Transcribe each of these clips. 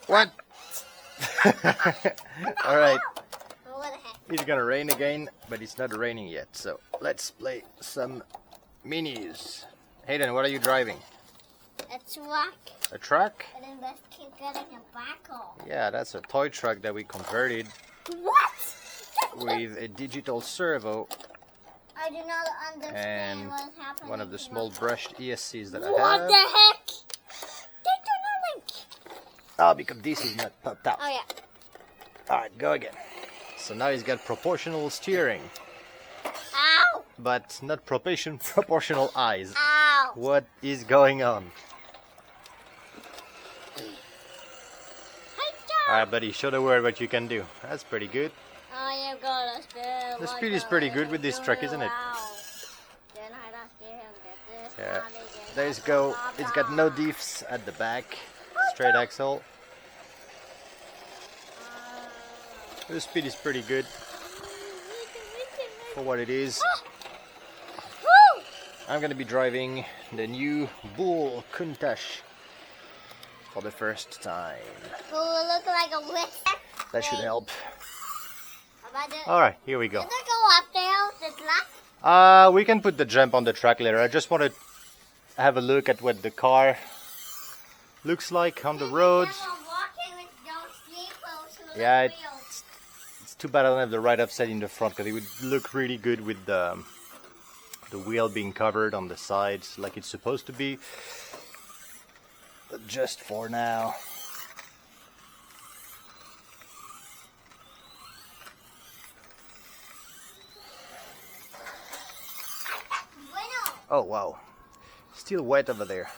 What? Alright. Oh, what the heck? It's gonna rain again, but it's not raining yet, so let's play some minis. Hayden, what are you driving? A truck. A truck? And then let's keep getting a backhoe. Yeah, that's a toy truck that we converted What? with a digital servo I do not understand and what's happening. one of the small brushed ESCs that I What have. the heck? They do not link. Oh, because this is not popped out. Oh, yeah. Alright, go again. So now he's got proportional steering, Ow. but not proportional eyes. Ow. What is going on? Alright, buddy, show the world what you can do. That's pretty good. I am gonna spin. The speed is pretty good with this truck, isn't it? Yeah. There's go. It's got no diffs at the back. Straight axle. The speed is pretty good for what it is. I'm gonna be driving the new Bull Countach for the first time. Will look like a whisk? That should help. Does Alright, here we go. it go up there? The truck? We can put the jump on the track later. I just want to have a look at what the car looks like on the road. Yeah, it's too bad I don't have the right offset in the front, because it would look really good with the wheel being covered on the sides like it's supposed to be. But just for now. Oh wow, still wet over there.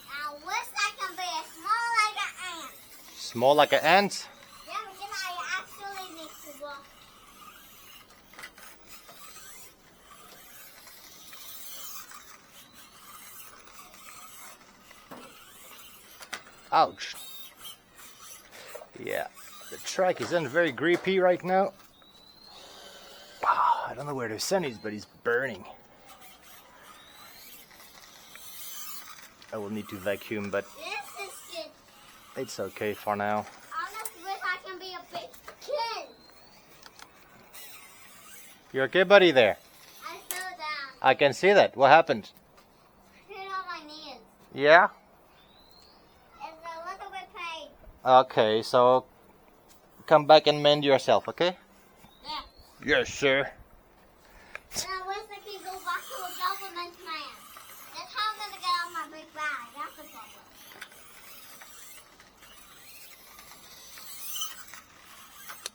I wish I can be small like an ant. Small like an ant? Yeah, because I actually need to walk. Ouch. Yeah, the track isn't very grippy right now. I don't know where the sun is, but it's burning. I will need to vacuum, but This is good. it's okay for now. I just wish I can be a big kid. You okay, buddy, there? I fell down. I can see that. What happened? I hit on my knees. Yeah? It's a little bit pain. Okay, so come back and mend yourself, okay? Yeah. Yes, sir. And I wish I could go back to a government man. That's how I'm going to get on my big bag. That's the problem.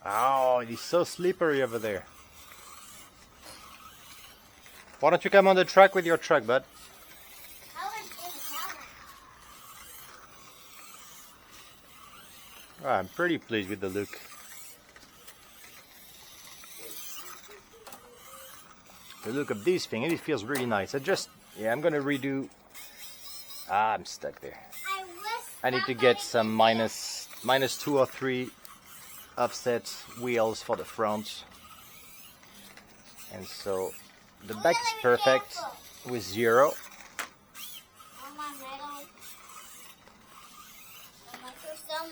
Oh, it is so slippery over there. Why don't you come on the track with your truck, bud? I was in the camera. Oh, I'm pretty pleased with the look. The look of this thing, and it feels really nice. I'm gonna redo. I'm stuck there. I need to get some minus 2 or 3 offset wheels for the front, and so the back is perfect with 0. On my metal. On my thumb.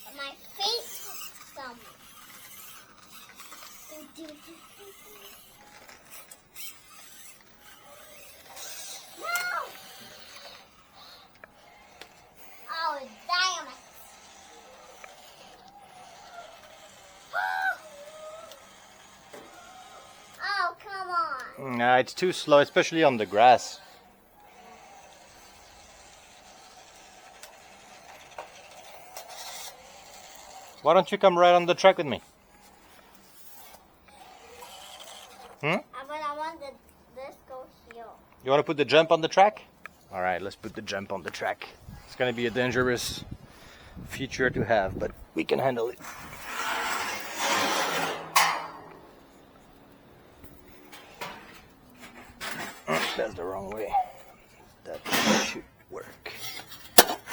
On my face thumb. No! Oh, damn it. Oh, come on. Nah, it's too slow, especially on the grass. Why don't you come right on the track with me? But I want this go here. You want to put the jump on the track? Alright, let's put the jump on the track. It's going to be a dangerous feature to have, but we can handle it. That's the wrong way. That should work.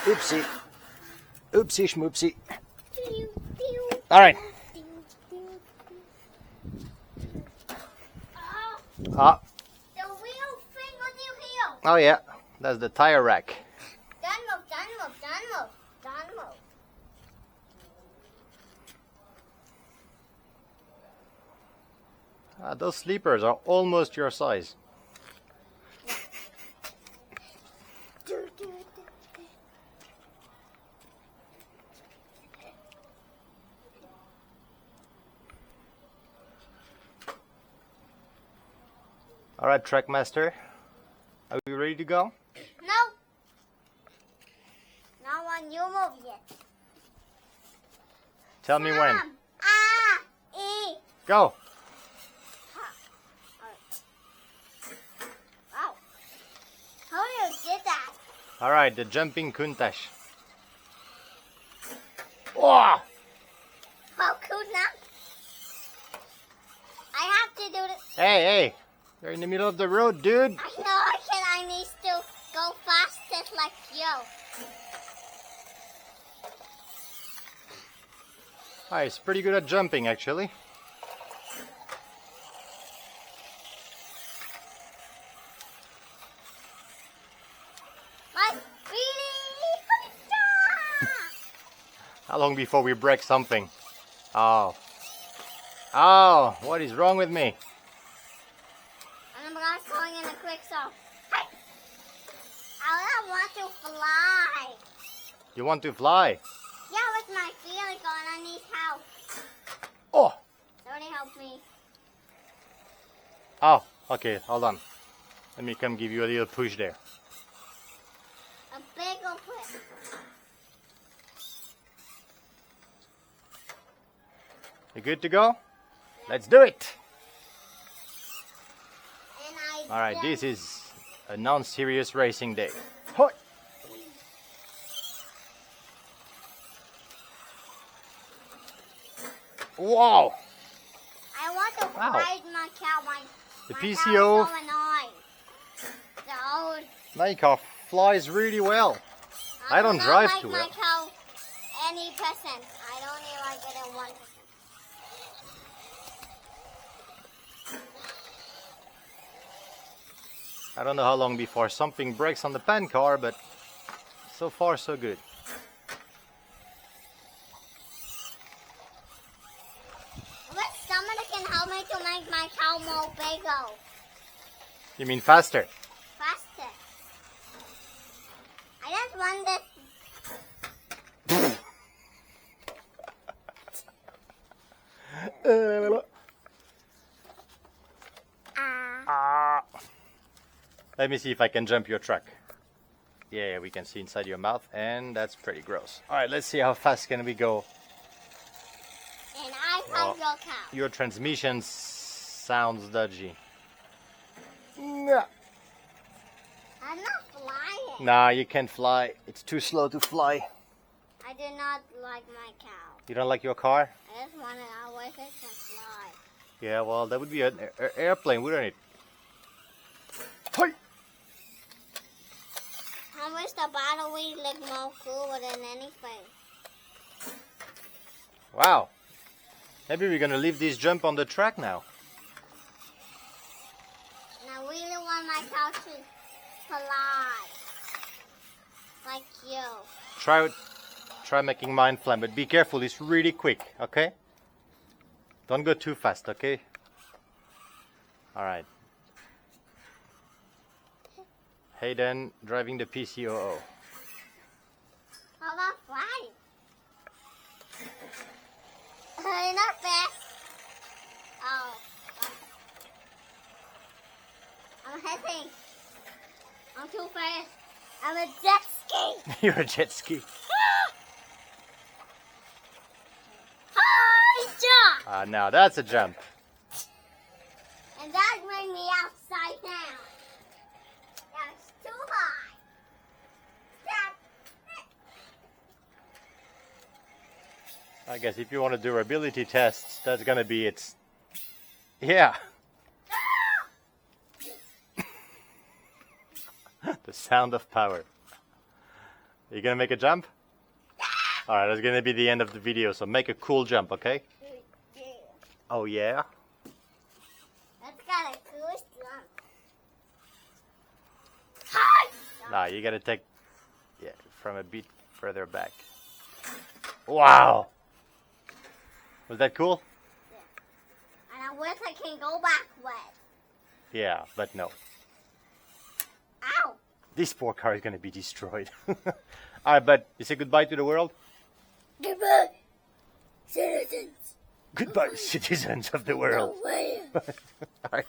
Oopsie. Oopsie schmoopsie. Alright. Ah. The wheel thing on your heel. Oh yeah, that's the tire rack. Don't move, don't move, don't move, don't move. Those sleepers are almost your size. Alright, Trackmaster. Are we ready to go? No. Not when you move yet. Tell me when. E. Go! Wow. How you did that? Alright, the jumping countach. Oh! How cool now? I have to do this. Hey, hey! You're in the middle of the road, dude! I know I can. I need to go fastest like you. Alright, it's pretty good at jumping, actually. My speedy. How long before we break something? Oh. Oh, what is wrong with me? And I'm going in a quick zone. Hey. I want to fly. You want to fly? Yeah, with my feeling going, I need help. Oh! Somebody help me. Oh, okay, hold on. Let me come give you a little push there. A big old push. You good to go? Let's do it! And Alright, this is a non-serious racing day. Hoi! Wow! I want to Wow. ride my cow. The my PCO. cow is so annoying. The old. My car flies really well. I don't do not drive like too my well. cow any percent. I only like it in 1%. I don't know how long before something breaks on the pan car, but so far so good. Wish somebody can help me to make my cow more bigger, You mean faster? faster. I just want this. Let me see if I can jump your truck. Yeah, we can see inside your mouth, and that's pretty gross. All right, let's see how fast can we go. And I found your cow. Your transmission sounds dodgy. Nah. I'm not flying. Nah, you can't fly. It's too slow to fly. I do not like my cow. You don't like your car? I just want it out with it can fly. Yeah, well, that would be an airplane, wouldn't it? Hi! I wish the battle would look more cooler than anything. Wow. Maybe we're gonna leave this jump on the track now. And I really want my cow to fly. Like you. Try making mine fly, but be careful, it's really quick, okay? Don't go too fast, okay? Alright. Hayden driving the PCOO. How about flying? You're not fast. Oh. I'm hitting. I'm too fast. I'm a jet ski. You're a jet ski. Jump! Now that's a jump. And that bring me upside down. That's too high. I guess if you want to do durability tests, that's gonna be it. Yeah. The sound of power. Are you gonna make a jump? Alright, that's gonna be the end of the video, so make a cool jump, okay? Oh yeah? That's got a cool jump. Nah, you gotta take Yeah, from a bit further back. Wow! Was that cool? Yeah. And I wish I can go back way. Yeah, but no. Ow! This poor car is going to be destroyed. Alright, but you say goodbye to the world? Goodbye, citizens. Goodbye, citizens of the world. No way. Alright.